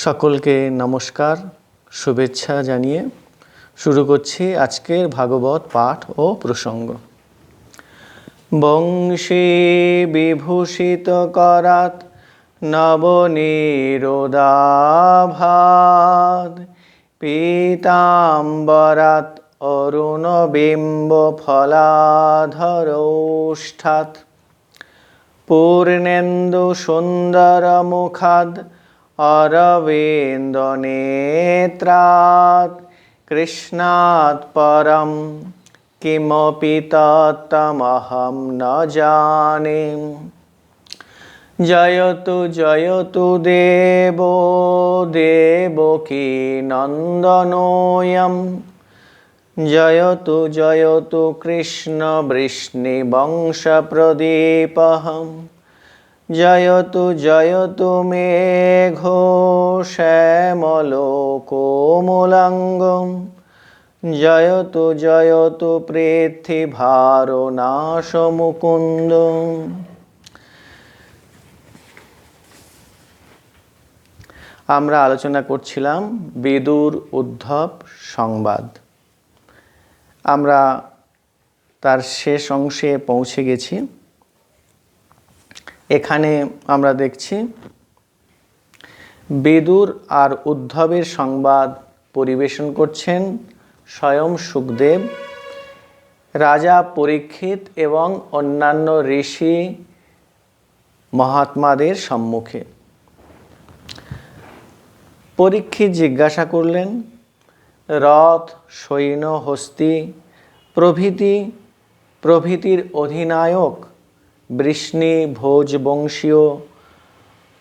সকলকে নমস্কার, শুভেচ্ছা জানিয়ে শুরু করছি আজকের ভাগবত পাঠ ও প্রসঙ্গ। বংশী বিভূষিত করাত নবনীরোদাভাদ পীতাম্বরাত অরুণবিম্ব ফলাধরৌষ্ঠাৎ পূর্ণেন্দু সুন্দর মুখাদ অরবিন্দ নেত্রাৎ কৃষ্ণাৎ পরম কিমপি তত্তমহং ন জানে। জয়তু জয়তু দেবো দেবকী নন্দনোয়ম জয়তু জয়তু কৃষ্ণ বৃষ্ণিবংশ প্রদীপহম জয়তু জয়তু মেঘো শ্যামলো কোমলাঙ্গম জয়তু জয়তু পৃথিভারনাশ মুকুন্দ। আমরা আলোচনা করছিলাম বিদুর উদ্ধব সংবাদ। আমরা তার শেষ অংশে পৌঁছে গেছি। এখানে আমরা দেখছি বিদুর আর উদ্ধবের সংবাদ পরিবেশন করছেন স্বয়ং সুখদেব রাজা পরীক্ষিত এবং অন্যান্য ঋষি মহাত্মাদের সম্মুখে। পরীক্ষিত জিজ্ঞাসা করলেন, রথ, সৈন্য, হস্তি প্রভৃতির অধিনায়ক বৃষ্ণি ভোজ বংশীয়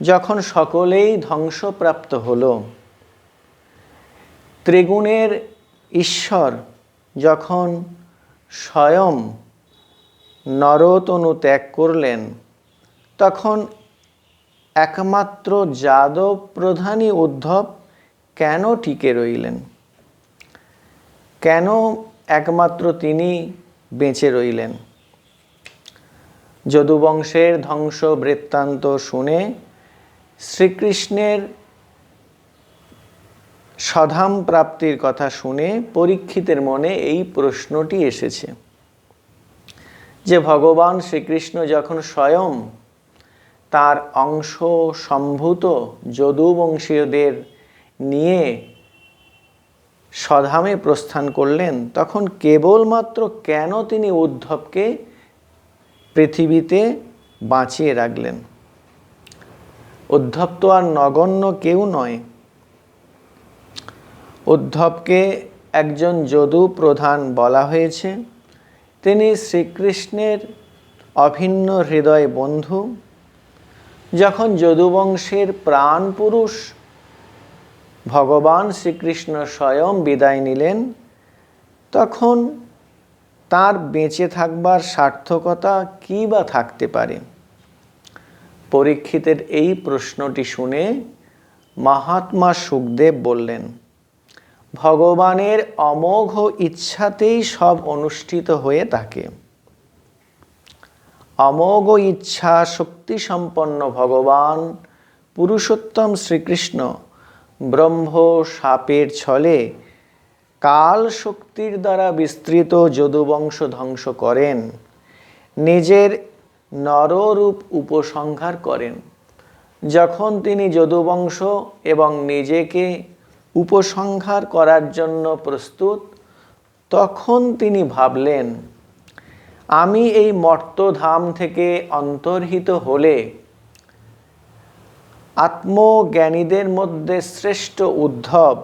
যখন সকলেই ধ্বংসপ্রাপ্ত হল, ত্রিগুণের ঈশ্বর যখন স্বয়ং নরতনু ত্যাগ করলেন, তখন একমাত্র যাদব প্রধানী উদ্ধব কেন টিকে রইলেন? কেন একমাত্র তিনি বেঁচে রইলেন? যদুবংশের ধ্বংস বৃত্তান্ত শুনে শ্রীকৃষ্ণের স্বধাম প্রাপ্তির কথা শুনে পরীক্ষিতের মনে এই প্রশ্নটি এসেছে যে ভগবান শ্রীকৃষ্ণ যখন স্বয়ং তার অংশ সম্ভূত যদুবংশীয়দের নিয়ে স্বধামে প্রস্থান করলেন, তখন কেবলমাত্র কেন তিনি উদ্ধবকে পৃথিবীতে বাঁচিয়ে রাখলেন? উদ্ধব তো আর নগণ্য কেউ নয়। উদ্ধবকে একজন যদু প্রধান বলা হয়েছে। তিনি শ্রীকৃষ্ণের অভিন্ন হৃদয় বন্ধু। যখন যদুবংশের প্রাণ পুরুষ ভগবান শ্রীকৃষ্ণ স্বয়ং বিদায় নিলেন, তখন তার বেঁচে থাকবার সার্থকতা কী বা থাকতে পারে? পরীক্ষিতের এই প্রশ্নটি শুনে মহাত্মা সুখদেব বললেন, ভগবানের অমোঘ ইচ্ছাতেই সব অনুষ্ঠিত হয়ে থাকে। অমোঘ ইচ্ছা শক্তি সম্পন্ন ভগবান পুরুষোত্তম শ্রীকৃষ্ণ ব্রহ্ম সাপের ছলে কাল শক্তির দ্বারা বিস্তৃত যদুবংশ ধ্বংস করেন, নিজের নররূপ উপসংহার করেন। যখন তিনি যদুবংশ এবং নিজেকে উপসংহার করার জন্য প্রস্তুত, তখন তিনি ভাবলেন, আমি এই মর্তধাম থেকে অন্তর্হিত হলে আত্মজ্ঞানীদের মধ্যে শ্রেষ্ঠ উদ্ধব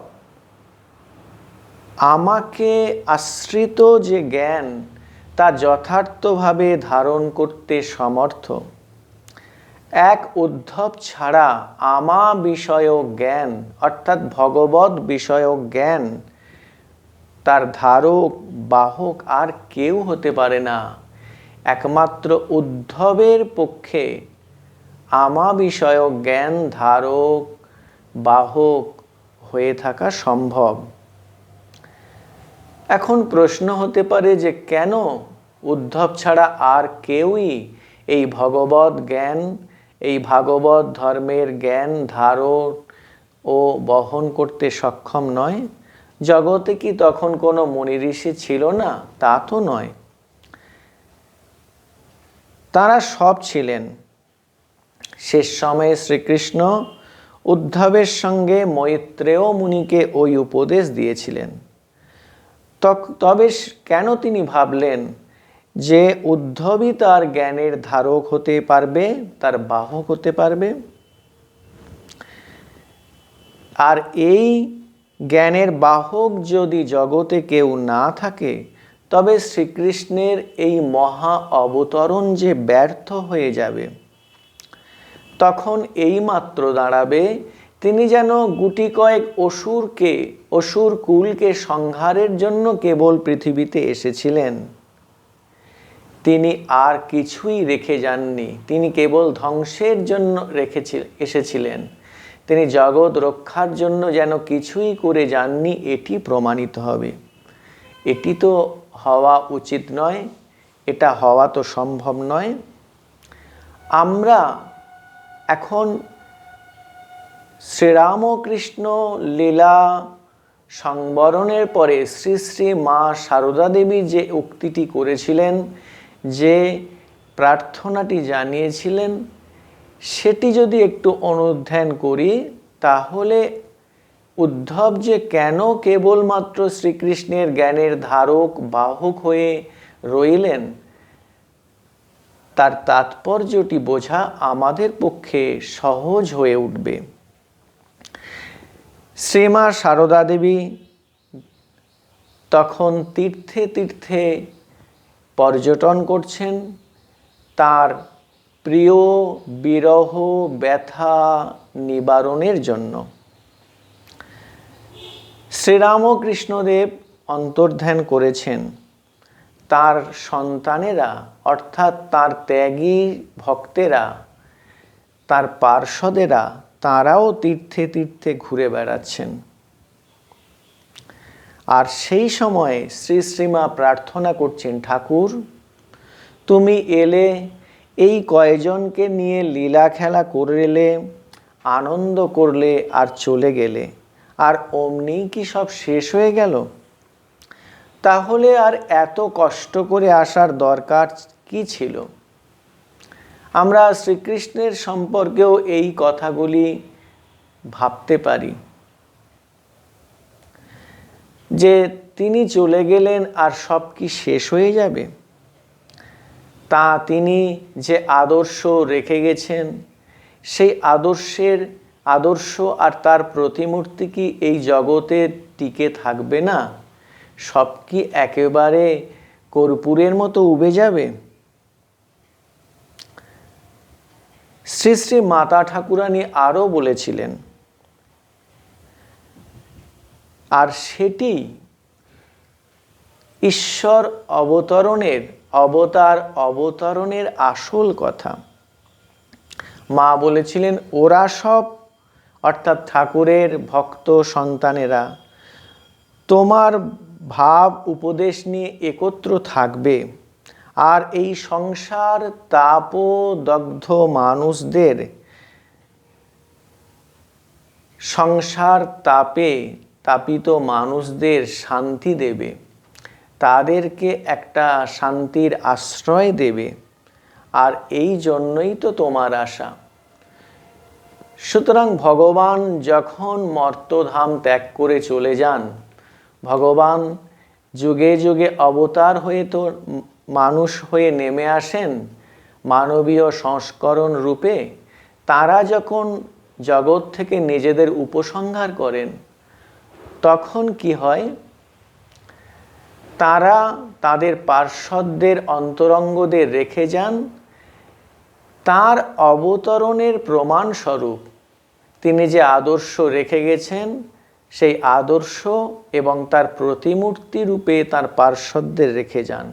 আমাকে আশ্রিত যে জ্ঞান তা যথার্থভাবে ধারণ করতে সমর্থ। এক উদ্ধব ছাড়া আমা বিষয়ক জ্ঞান অর্থাৎ ভগবত বিষয়ক জ্ঞান তার ধারক বাহক আর কেউ হতে পারে না। একমাত্র উদ্ধবের পক্ষে আমা বিষয়ক জ্ঞান ধারক বাহক হয়ে থাকা সম্ভব। এখন প্রশ্ন হতে পারে যে কেন উদ্ধব ছাড়া আর কেউই এই ভগবত জ্ঞান, এই ভাগবত ধর্মের জ্ঞান ধারণ ও বহন করতে সক্ষম নয়। জগতে কি তখন কোনো মুনি ঋষি ছিল না? তা তো নয়, তারা সব ছিলেন। শেষ সময়ে শ্রীকৃষ্ণ উদ্ধবের সঙ্গে মৈত্রেয় মুনিকে ওই উপদেশ দিয়েছিলেন। তবে কেন তিনি ভাবলেন যে উদ্ধবই তার জ্ঞানের ধারক হতে পারবে, তার বাহক হতে পারবে? আর এই জ্ঞানের বাহক যদি জগতে কেউ না থাকে, তবে শ্রীকৃষ্ণের এই মহা অবতরণ যে ব্যর্থ হয়ে যাবে। তখন এই মাত্র দাঁড়াবে তিনি যেন গুটি কয়েক অসুর কুলকে সংহারের জন্য কেবল পৃথিবীতে এসেছিলেন। তিনি আর কিছুই রেখে যাননি, তিনি কেবল ধ্বংসের জন্য এসেছিলেন। তিনি জগৎ রক্ষার জন্য যেন কিছুই করে যাননি, এটি প্রমাণিত হবে। এটি তো হওয়া উচিত নয়, এটা হওয়া তো সম্ভব নয়। আমরা এখন শ্রীরামকৃষ্ণ লীলা সংবরণের পরে শ্রী শ্রী মা সারদা দেবী যে উক্তিটি করেছিলেন, যে প্রার্থনাটি জানিয়েছিলেন, সেটি যদি একটু অনুধ্যান করি, তাহলে উদ্ধব যে কেন কেবলমাত্র শ্রীকৃষ্ণের জ্ঞানের ধারক বাহক হয়ে রইলেন, তার তাৎপর্যটি বোঝা আমাদের পক্ষে সহজ হয়ে উঠবে। শ্রীমা সারদা দেবী তখন তীর্থে তীর্থে পর্যটন করছেন তার প্রিয় বিরহ ব্যথা নিবারণের জন্য। শ্রীরামকৃষ্ণদেব অন্তর্ধান করেছেন তার সন্তানেরা, অর্থাৎ তার ত্যাগী ভক্তেরা, তার পার্ষদেরা, তারাও তীর্থে তীর্থে ঘুরে বেড়াচ্ছেন। আর সেই সময়ে শ্রী শ্রীমা প্রার্থনা করছেন, ঠাকুর তুমি এলে, এই কয়জনকে নিয়ে লীলা খেলা করলে, আনন্দ করলে আর চলে গেলে, আর অমনি কি সব শেষ হয়ে গেল? তাহলে আর এত কষ্ট করে আসার দরকার কি ছিল? আমরা শ্রীকৃষ্ণের সম্পর্কেও এই কথাগুলি ভাবতে পারি যে তিনি চলে গেলেন আর সব কি শেষ হয়ে যাবে? তা তিনি যে আদর্শ রেখে গেছেন, সেই আদর্শ আর তার প্রতিমূর্তি কি এই জগতে টিকে থাকবে না? সব কি একেবারে কর্পূরের মতো উবে যাবে? শ্রী শ্রী মাতা ঠাকুরানী আরও বলেছিলেন, আর সেটি ঈশ্বর অবতরণের আসল কথা। মা বলেছিলেন, ওরা সব, অর্থাৎ ঠাকুরের ভক্ত সন্তানেরা, তোমার ভাব উপদেশ নিয়ে একত্র থাকবে, আর এই সংসার তাপদগ্ধ মানুষদের, সংসার তাপে তাপিত মানুষদের শান্তি দেবে, তাদেরকে একটা শান্তির আশ্রয় দেবে, আর এই জন্যই তো তোমার আশা। সুতরাং ভগবান যখন মর্তধাম ত্যাগ করে চলে যান, ভগবান যুগে যুগে অবতার হয়ে তো মানুষ হয়ে নেমে আসেন মানবীয় সংস্করণ রূপে। তারা যখন জগৎ থেকে নিজেদের উপসংহার করেন, তখন কি হয়? তারা তাদের পার্শ্বদের অন্তরঙ্গদের রেখে যান তার অবতরণের প্রমাণস্বরূপ। তিনি যে আদর্শ রেখে গেছেন, সেই আদর্শ এবং তার প্রতিমূর্তি রূপে তার পার্শ্বদের রেখে যান,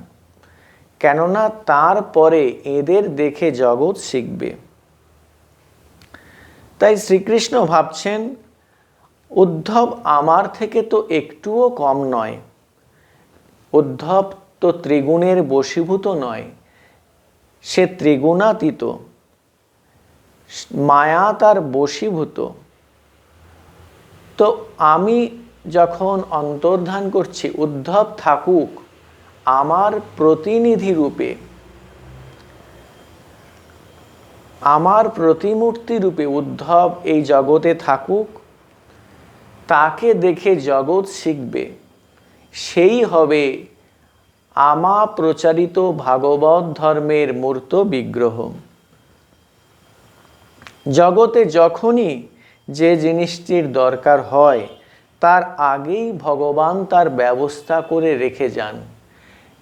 কেননা তারপরে এদের দেখে জগৎ শিখবে। তাই শ্রীকৃষ্ণ ভাবছেন, উদ্ধব আমার থেকে তো একটুও কম নয়। উদ্ধব তো ত্রিগুণের বশীভূত নয়, সে ত্রিগুণাতীত, মায়া তার বশীভূত। তো আমি যখন অন্তর্ধান করছি, উদ্ধব থাকুক আমার প্রতিনিধি রূপে, আমার প্রতিমূর্তি রূপে উদ্ধব এই জগতে থাকুক, তাকে দেখে জগৎ শিখবে, সেই হবে আমা প্রচারিত ভাগবত ধর্মের মূর্ত বিগ্রহ। জগতে যখনই যে জিনিসটির দরকার হয় তার আগেই ভগবান তার ব্যবস্থা করে রেখে যান।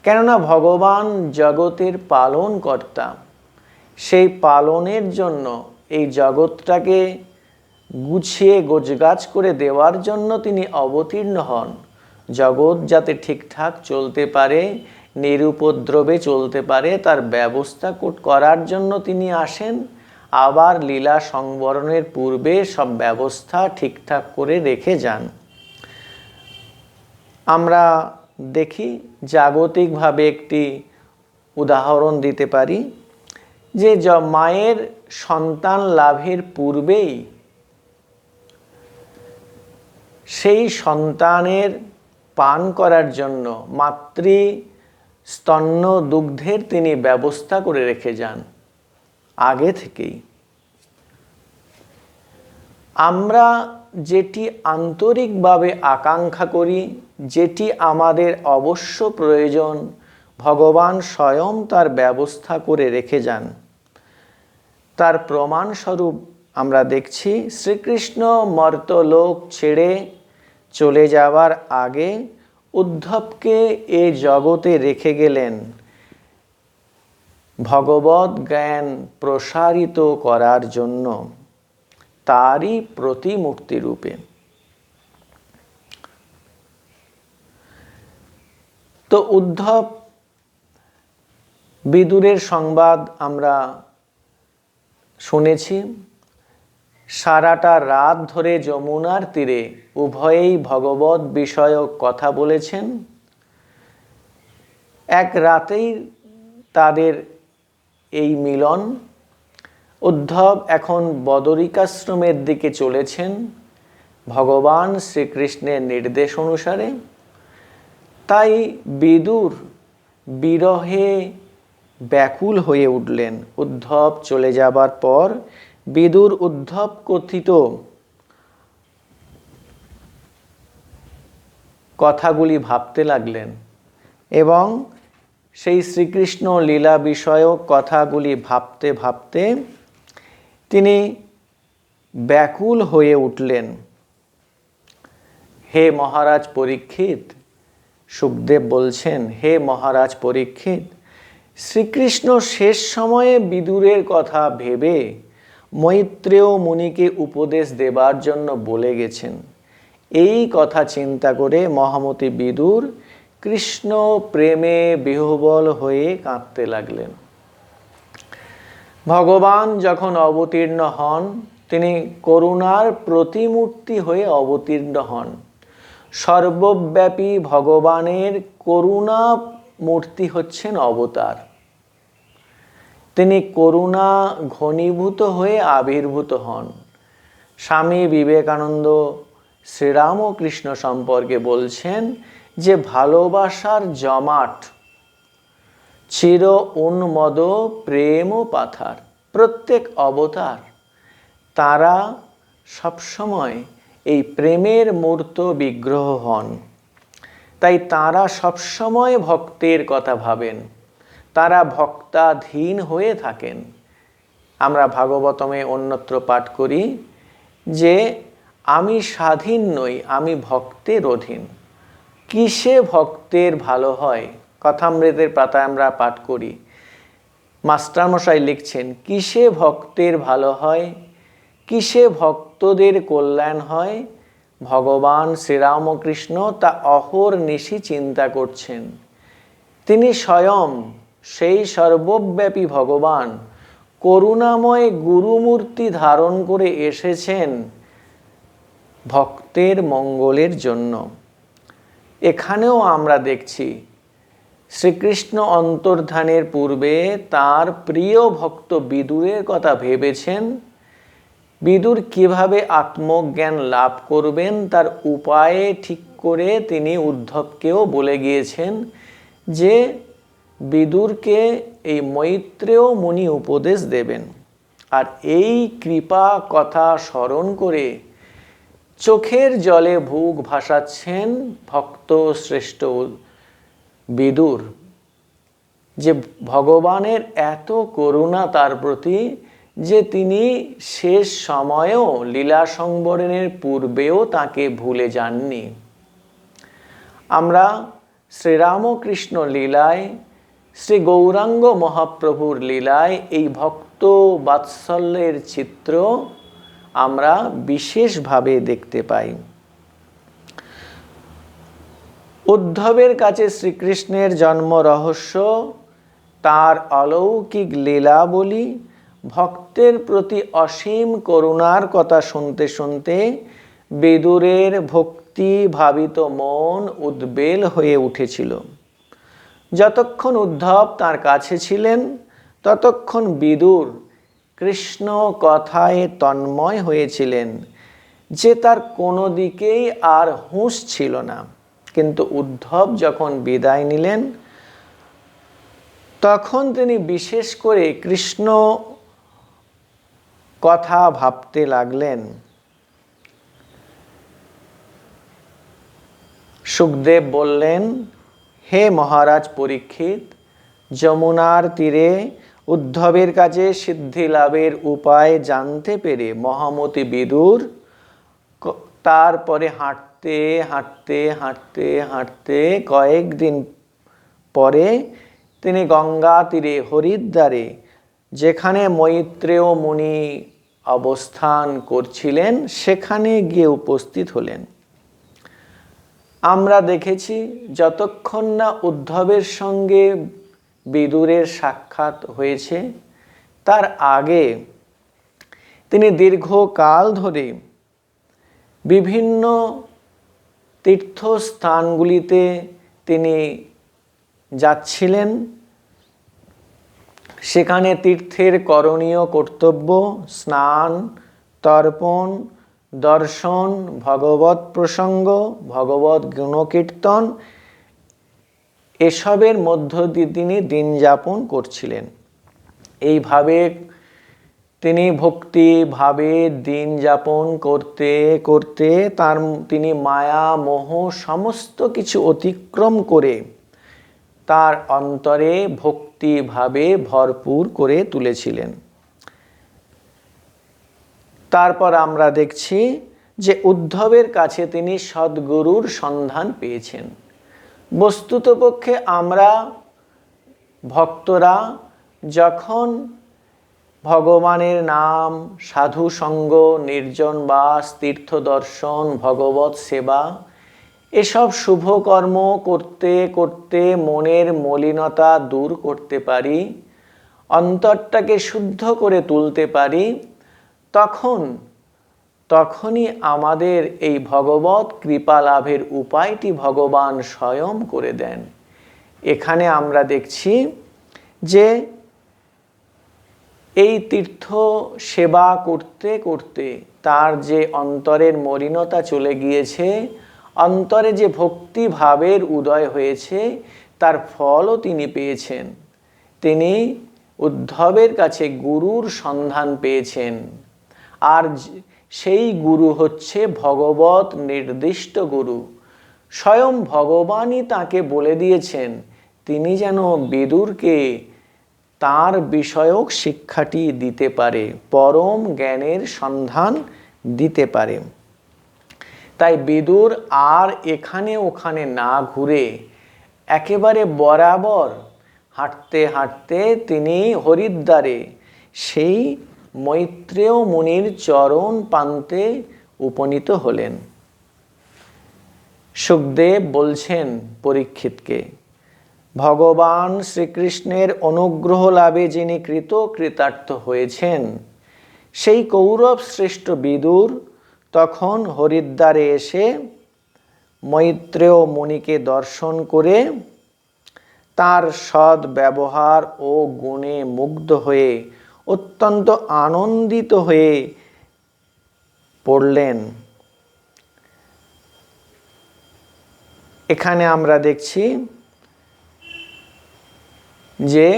কেননা ভগবান জগতের পালনকর্তা, সেই পালনের জন্য এই জগৎটাকে গুছিয়ে গোছগাছ করে দেওয়ার জন্য তিনি অবতীর্ণ হন। জগৎ যাতে ঠিকঠাক চলতে পারে, নিরুপদ্রবে চলতে পারে, তার ব্যবস্থা করার জন্য তিনি আসেন। আবার লীলা সংবরণের পূর্বে সব ব্যবস্থা ঠিকঠাক করে রেখে যান। আমরা দেখি জাগতিকভাবে একটি উদাহরণ দিতে পারি যে মায়ের সন্তান লাভের পূর্বেই সেই সন্তানের পান করার জন্য মাতৃ স্তন্য দুগ্ধের তিনি ব্যবস্থা করে রেখে যান আগে থেকেই। আমরা যেটি আন্তরিকভাবে আকাঙ্ক্ষা করি, যেটি আমাদের অবশ্য প্রয়োজন, ভগবান স্বয়ং তার ব্যবস্থা করে রেখে যান। তার প্রমাণস্বরূপ আমরা দেখছি শ্রীকৃষ্ণ মর্ত্যলোক ছেড়ে চলে যাওয়ার আগে উদ্ধবকে এ জগতে রেখে গেলেন ভগবত জ্ঞান প্রসারিত করার জন্য, তারই প্রতিমূর্তি রূপে। তো উদ্ধব বিদুরের সংবাদ আমরা শুনেছি। সারাটা রাত ধরে যমুনার তীরে উভয়েই ভগবত বিষয়ক কথা বলেছেন। এক রাতেই তাদের এই মিলন। উদ্ধব এখন বদরিকাশ্রমের দিকে চলেছেন ভগবান শ্রীকৃষ্ণের নির্দেশ অনুসারে। তাই বিদুর বিরহে ব্যাকুল হয়ে উঠলেন। উদ্ধব চলে যাবার পর বিদুর উদ্ধব কথিত কথাগুলি ভাবতে লাগলেন এবং সেই শ্রীকৃষ্ণ লীলা বিষয়ক কথাগুলি ভাবতে ভাবতে তিনি ব্যাকুল হয়ে উঠলেন। হে মহারাজ পরীক্ষিত, সুখদেব বলছেন, হে মহারাজ পরীক্ষিত, শ্রীকৃষ্ণ শেষ সময়ে বিদুরের কথা ভেবে মৈত্রেয় মুনিকে উপদেশ দেবার জন্য বলে গেছেন। এই কথা চিন্তা করে মহামতি বিদুর কৃষ্ণ প্রেমে বিহ্বল হয়ে কাঁদতে লাগলেন। ভগবান যখন অবতীর্ণ হন, তিনি করুণার প্রতিমূর্তি হয়ে অবতীর্ণ হন। সর্বব্যাপী ভগবানের করুণা মূর্তি হচ্ছেন অবতার। তিনি করুণা ঘনীভূত হয়ে আবির্ভূত হন। স্বামী বিবেকানন্দ শ্রীরামকৃষ্ণ সম্পর্কে বলছেন যে ভালোবাসার জমাট, চির উন্মদ প্রেম পাথার। প্রত্যেক অবতার তারা সবসময় এই প্রেমের মূর্ত বিগ্রহ হন। তাই তারা সবসময় ভক্তের কথা ভাবেন, তারা ভক্তাধীন হয়ে থাকেন। আমরা ভাগবতমে অন্যত্র পাঠ করি যে আমি স্বাধীন নই, আমি ভক্তের অধীন। কিসে ভক্তের ভালো হয়, কথামৃতের পাতায় আমরা পাঠ করি। মাস্টারমশাই লিখছেন, কিসে ভক্তের ভালো হয়, কিসে ভক্তদের কল্যাণ হয়, ভগবান শ্রীরামকৃষ্ণ তা অহর্নিশি চিন্তা করছেন। তিনি স্বয়ং সেই সর্বব্যাপী ভগবান করুণাময় গুরুমূর্তি ধারণ করে এসেছেন ভক্তের মঙ্গলের জন্য। এখানেও আমরা দেখছি শ্রীকৃষ্ণ অন্তর্ধানের পূর্বে তার প্রিয় ভক্ত বিদুরের কথা ভেবেছেন বিদুর কিভাবে আত্মজ্ঞান লাভ করবেন তার উপায়ে ঠিক করে তিনি উদ্ধবকেও বলে গিয়েছেন যে বিদুরকে এই মৈত্রেয় মুনি উপদেশ দেবেন। আর এই কৃপা কথা স্মরণ করে চোখের জলে বুক ভাসাচ্ছেন ভক্ত শ্রেষ্ঠ বিদুর, যে ভগবানের এত করুণা তার প্রতি যে তিনি শেষ সময়েও লীলা সংবরণের পূর্বেও তাকে ভুলে যাননি। আমরা শ্রীরামকৃষ্ণ লীলায়, শ্রী গৌরাঙ্গ মহাপ্রভুর লীলায় এই ভক্ত বাৎসল্যের চিত্র আমরা বিশেষভাবে দেখতে পাই। উদ্ধবের কাছে শ্রীকৃষ্ণের জন্ম রহস্য, তার অলৌকিক লীলাবলী, ভক্তের প্রতি অসীম করুণার কথা শুনতে শুনতে বিদুরের ভক্তি ভাবিত মন উদ্বেল হয়ে উঠেছিল। যতক্ষণ উদ্ধব তার কাছে ছিলেন ততক্ষণ বিদুর কৃষ্ণ কথায় তন্ময় হয়েছিলেন, যে তার কোনো দিকেই আর হুঁশ ছিল না। কিন্তু উদ্ধব যখন বিদায় নিলেন তখন তিনি বিশেষ করে কৃষ্ণ কথা ভাবতে লাগলেন। সুখদেব বললেন, হে মহারাজ পরীক্ষিত, যমুনার তীরে উদ্ধবের কাছে সিদ্ধি লাভের উপায় জানতে পেরে মহামতি বিদুর তারপরে হাঁটতে হাঁটতে হাঁটতে হাঁটতে কয়েকদিন পরে তিনি গঙ্গা তীরে হরিদ্বারে, যেখানে মৈত্রেয় মুনি অবস্থান করছিলেন, সেখানে গিয়ে উপস্থিত হলেন। আমরা দেখেছি যতক্ষণ না উদ্ধবের সঙ্গে বিদুরের সাক্ষাৎ হয়েছে তার আগে তিনি দীর্ঘকাল ধরে বিভিন্ন তীর্থস্থানগুলিতে তিনি যাচ্ছিলেন। সেখানে তীর্থের করণীয় কর্তব্য, স্নান, তর্পণ, দর্শন, ভগবত প্রসঙ্গ, ভগবত গুণকীর্তন, এসবের মধ্য দিয়ে তিনি দিন যাপন করছিলেন। এইভাবে তিনি ভক্তিভাবে দিন যাপন করতে করতে তিনি মায়া মোহ সমস্ত কিছু অতিক্রম করে তার অন্তরে ভক্তিভাবে ভরপুর করে তুলেছিলেন। তারপর আমরা দেখছি যে উদ্ধবের কাছে তিনি সদ্গুরুর সন্ধান পেয়েছেন। বস্তুতপক্ষে আমরা ভক্তরা যখন ভগবানের নাম, সাধু সঙ্গ, নির্জন বাস, তীর্থ দর্শন, ভগবত সেবা, এসব শুভ কর্ম করতে করতে মনের মলিনতা দূর করতে পারি, অন্তরটাকে শুদ্ধ করে তুলতে পারি, তখনই আমাদের এই ভগবত কৃপা লাভের উপায়টি ভগবান স্বয়ং করে দেন। এখানে আমরা দেখছি যে এই তীর্থ সেবা করতে করতে তার যে অন্তরের মলিনতা চলে গিয়েছে, অন্তরে যে ভক্তি ভাবের উদয় হয়েছে, তার ফলও তিনি পেয়েছেন। তিনি উদ্ধবের কাছে গুরুর সন্ধান পেয়েছেন, আর সেই গুরু হচ্ছে ভগবত নির্দিষ্ট গুরু। স্বয়ং ভগবানই তাকে বলে দিয়েছেন তিনি যেন বিদুরকে তার বিষয়ক শিক্ষাটি দিতে পারে, পরম জ্ঞানের সন্ধান দিতে পারে। তাই বিদুর আর এখানে ওখানে না ঘুরে একেবারে বরাবর হাঁটতে হাঁটতে তিনি হরিদ্বারে সেই মৈত্রেয় মুনির চরণ প্রান্তে উপনীত হলেন। সুখদেব বলছেন পরীক্ষিতকে, ভগবান শ্রীকৃষ্ণের অনুগ্রহ লাভে যিনি কৃতার্থ হয়েছেন, সেই কৌরব শ্রেষ্ঠ বিদুর তখন হরিদ্বারে এসে মৈত্রেয় মুনিকে দর্শন করে তার সৎ ব্যবহার ও গুণে মুগ্ধ হয়ে অত্যন্ত আনন্দিত হয়ে পড়লেন। এখানে আমরা দেখছি যে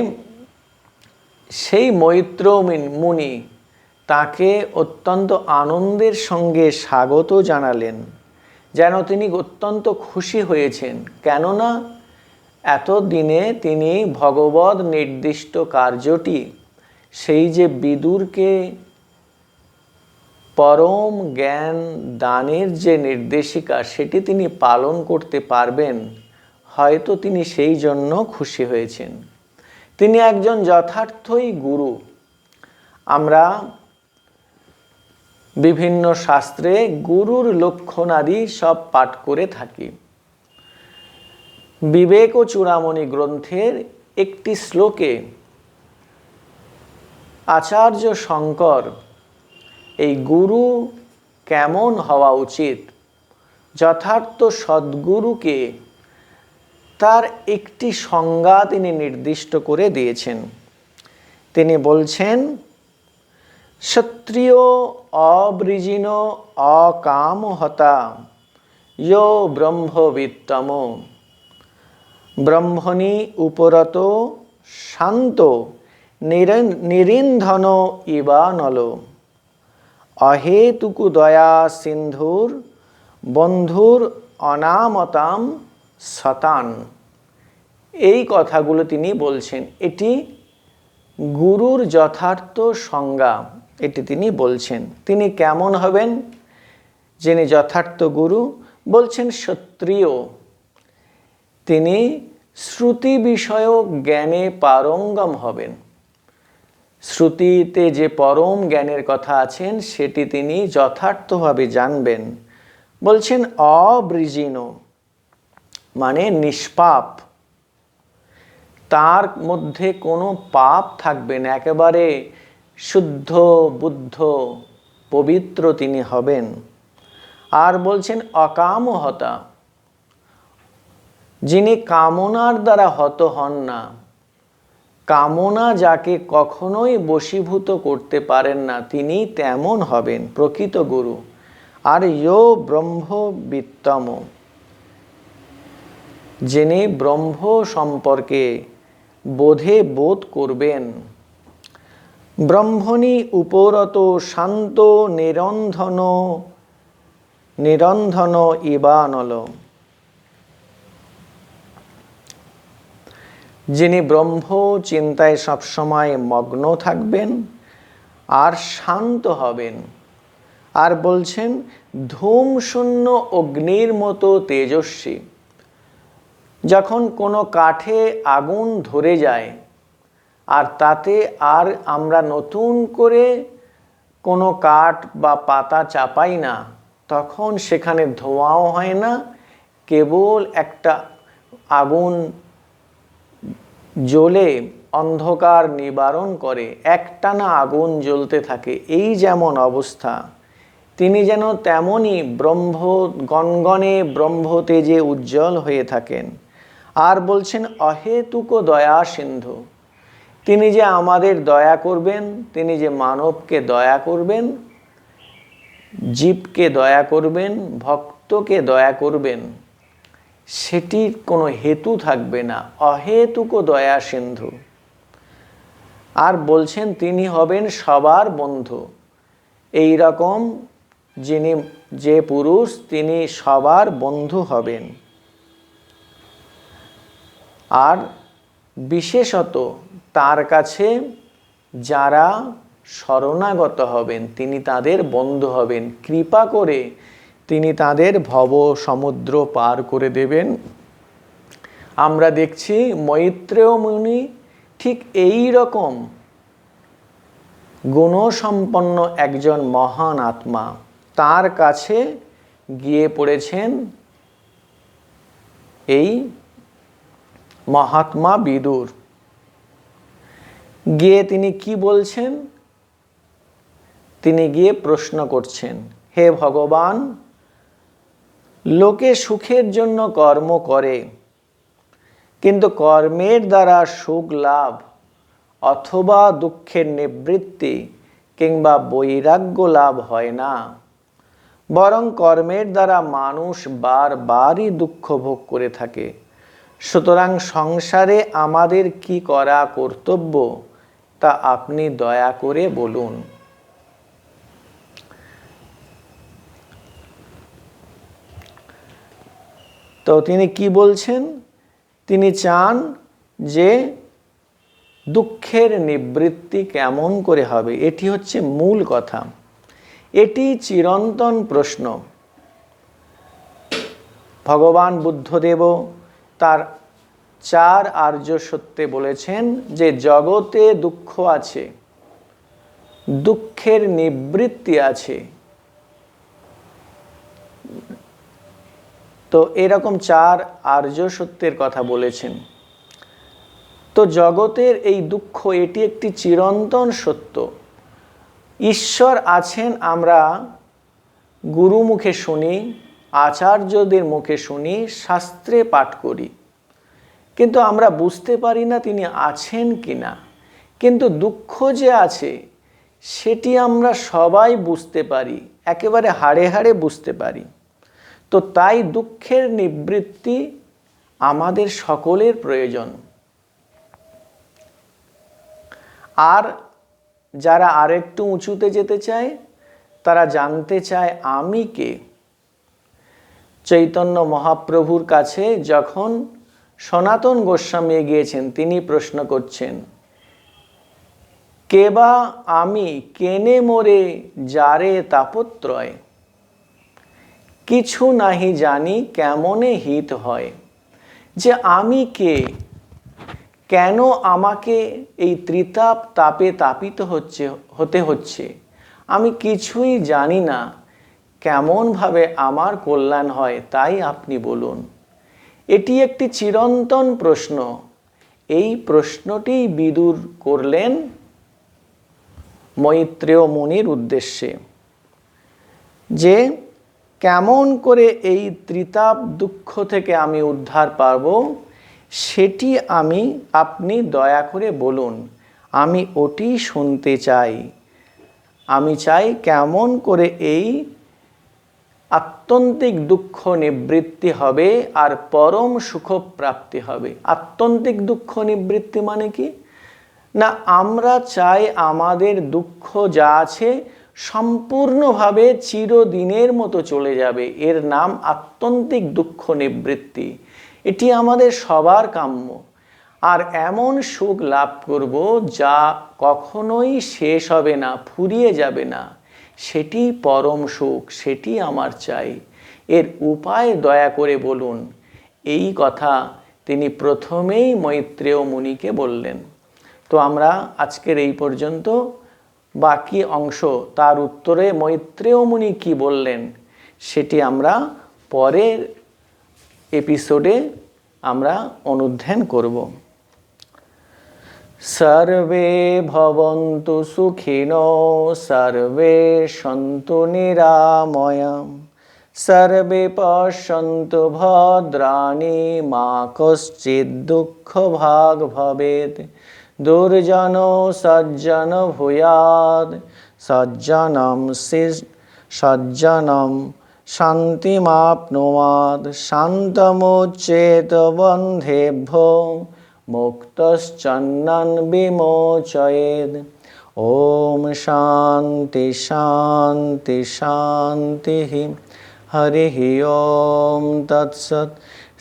সেই মৈত্র মুনি তাকে অত্যন্ত আনন্দের সঙ্গে স্বাগত জানালেন, যেন তিনি অত্যন্ত খুশি হয়েছেন। কেননা এতদিনে তিনি ভগবদ নির্দিষ্ট কার্যটি, সেই যে বিদুরকে পরম জ্ঞান দানের যে নির্দেশিকা, সেটি তিনি পালন করতে পারবেন, হয়তো তিনি সেই জন্য খুশি হয়েছেন। তিনি একজন যথার্থই গুরু। আমরা বিভিন্ন শাস্ত্রে গুরুর লক্ষণাদি সব পাঠ করে থাকি। বিবেক ও চূড়ামণি গ্রন্থের একটি শ্লোকে আচার্য শঙ্কর এই গুরু কেমন হওয়া উচিত, যথার্থ সদ্গুরুকে তার একটি সংজ্ঞা তিনি নির্দিষ্ট করে দিয়েছেন। তিনি বলছেন, ক্ষত্রিয় অবৃজিন অকামহতা ইয়ো ব্রহ্মবিত্তম ব্রহ্মণি উপরত শান্ত নিরিন্ধন ইবানল অহেতুকু দয়া সিন্ধুর বন্ধুর অনামতাম শতান। এই কথাগুলো তিনি বলছেন। এটি গুরুর যথার্থ সংজ্ঞা, এটি তিনি বলছেন। তিনি কেমন হবেন যিনি যথার্থ গুরু? বলছেন ক্ষত্রিয়, তিনি শ্রুতি বিষয়ক জ্ঞানে পারঙ্গম হবেন। শ্রুতিতে যে পরম জ্ঞানের কথা আছেন সেটি তিনি যথার্থভাবে জানবেন। বলছেন অবৃজিন মানে নিষ্পাপ, তার মধ্যে কোনো পাপ থাকবে না, একেবারে শুদ্ধ বুদ্ধ পবিত্র তিনি হবেন। আর বলছেন অকামহতা, যিনি কামনার দ্বারা হত হন না। কামনা যাকে কখনোই বশীভূত করতে পারেন না, তিনি তেমন হবেন প্রকৃত গুরু। আর ইয়ো ব্রহ্মবিত্তম, যিনি ব্রহ্ম সম্পর্কে বোধ করবেন। ব্রহ্মণি উপরত শান্ত নিরন্ধন ইবানল, যিনি ব্রহ্ম চিন্তায় সবসময় মগ্ন থাকবেন আর শান্ত হবেন। আর বলছেন ধূমশূন্য অগ্নির মতো তেজস্বী। যখন কোনো কাঠে আগুন ধরে যায় আর তাতে আর আমরা নতুন করে কোনো কাঠ বা পাতা চাপাই না, তখন সেখানে ধোঁয়াও হয় না, কেবল একটা আগুন জ্বলে অন্ধকার নিবারণ করে, একটানা আগুন জ্বলতে থাকে। এই যেমন অবস্থা, তিনি যেন তেমনই গণগণে ব্রহ্মতেজে উজ্জ্বল হয়ে থাকেন। আর বলছেন অহেতুক দয়া সিন্ধু, তিনি যে আমাদের দয়া করবেন, তিনি যে মানবকে দয়া করবেন, জীবকে দয়া করবেন, ভক্তকে দয়া করবেন, সেটির কোনো হেতু থাকবে না। অহেতুক দয়া সিন্ধু। আর বলছেন তিনি হবেন সবার বন্ধু। এই রকম যে পুরুষ, তিনি সবার বন্ধু হবেন। আর বিশেষত তার কাছে যারা শরণাগত হবেন, তিনি তাদের বন্ধু হবেন। কৃপা করে তিনি তাদের ভব সমুদ্র পার করে দেবেন। আমরা দেখছি মৈত্রেয় মুনি ঠিক এই রকম গুণসম্পন্ন একজন মহান আত্মা। তার কাছে গিয়ে পড়েছেন এই মহাত্মা বিদুর। গিয়ে তিনি কি বলছেন? তিনি গিয়ে প্রশ্ন করছেন, হে ভগবান, লোকে সুখের জন্য কর্ম করে, কিন্তু কর্মের দ্বারা সুখ লাভ অথবা দুঃখের নিবৃত্তি কিংবা বৈরাগ্য লাভ হয় না। বরং কর্মের দ্বারা মানুষ বারবারই দুঃখ ভোগ করে থাকে। সুতরাং সংসারে আমাদের কি করা কর্তব্য তা আপনি দয়া করে বলুন। তো তিনি কি বলছেন? তিনি চান যে দুঃখের নিবৃত্তি কেমন করে হবে, এটি হচ্ছে মূল কথা। এটি চিরন্তন প্রশ্ন। ভগবান বুদ্ধদেবও তার 4 আর্য সত্যে বলেছেন যে জগতে দুঃখ আছে, দুঃখের নিবৃত্তি আছে। তো এরকম 4 আর্য সত্যের কথা বলেছেন। তো জগতের এই দুঃখ, এটি একটি চিরন্তন সত্য। ঈশ্বর আছেন আমরা গুরু মুখে শুনি, আচার্যদের মুখে শুনি, শাস্ত্রে পাঠ করি, কিন্তু আমরা বুঝতে পারি না তিনি আছেন কিনা। কিন্তু দুঃখ যে আছে সেটি আমরা সবাই বুঝতে পারি, একেবারে হাড়ে হাড়ে বুঝতে পারি। তো তাই দুঃখের নিবৃত্তি আমাদের সকলের প্রয়োজন। আর যারা আরেকটু উঁচুতে যেতে চায় তারা জানতে চায় আমি কে। চৈতন্য মহাপ্রভুর কাছে যখন সনাতন গোস্বামী গিয়েছেন, তিনি প্রশ্ন করছেন, কে বা আমি, কেনে মোরে যারে তাপত্রয়, কিছু নাহি জানি কেমনে হিত হয়। যে আমি কে, কেন আমাকে এই ত্রিতাপ তাপে তাপিত হতে হচ্ছে, আমি কিছুই জানি না, কেমনভাবে আমার কল্যাণ হয় তাই আপনি বলুন। এটি একটি চিরন্তন প্রশ্ন। এই প্রশ্নটি বিদুর করলেন মৈত্রেয় মুনির উদ্দেশ্যে, যে কেমন করে এই ত্রিতাপ দুঃখ থেকে আমি উদ্ধার পাব, সেটি আপনি দয়া করে বলুন। আমি ওটি শুনতে চাই। আমি চাই কেমন করে এই আত্যন্তিক দুঃখ নিবৃত্তি হবে আর পরম সুখ প্রাপ্তি হবে। আত্যন্তিক দুঃখ নিবৃত্তি মানে কি না, আমরা চাই আমাদের দুঃখ যা আছে সম্পূর্ণভাবে চিরদিনের মতো চলে যাবে। এর নাম আত্যন্তিক দুঃখ নিবৃত্তি। এটি আমাদের সবার কাম্য। আর এমন সুখ লাভ করব যা কখনোই শেষ হবে না, ফুরিয়ে যাবে না, সেটি পরম সুখ, সেটি আমার চাই। এর উপায় দয়া করে বলুন। এই কথা তিনি প্রথমেই মৈত্রেয় মুনিকে বললেন। তো আমরা আজকের এই পর্যন্ত, বাকি অংশ তার উত্তরে মৈত্রেয় মুনি কি বললেন সেটি আমরা পরের এপিসোডে আমরা অনুধ্যান করব। সর্বে ভবন্তু সুখিনো, সর্বে সন্তু নিরাময়াঃ, সর্বে পশ্যন্তু ভদ্রাণি, মা কশ্চিৎ দুঃখ ভাগ ভবেৎ। দুর্জনো সজ্জন ভূয়াৎ, সজ্জনম শান্তিমাপ্নুয়াৎ। শান্তমুচ্যেত বন্ধেভ্যো, মুক্তশ্চন্নং বিমোচয়েৎ। ওম শান্তি শান্তি শান্তি। হরি ওম তৎসৎ।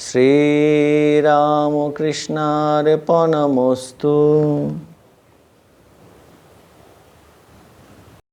শ্রীরামকৃষ্ণার্পণমস্তু।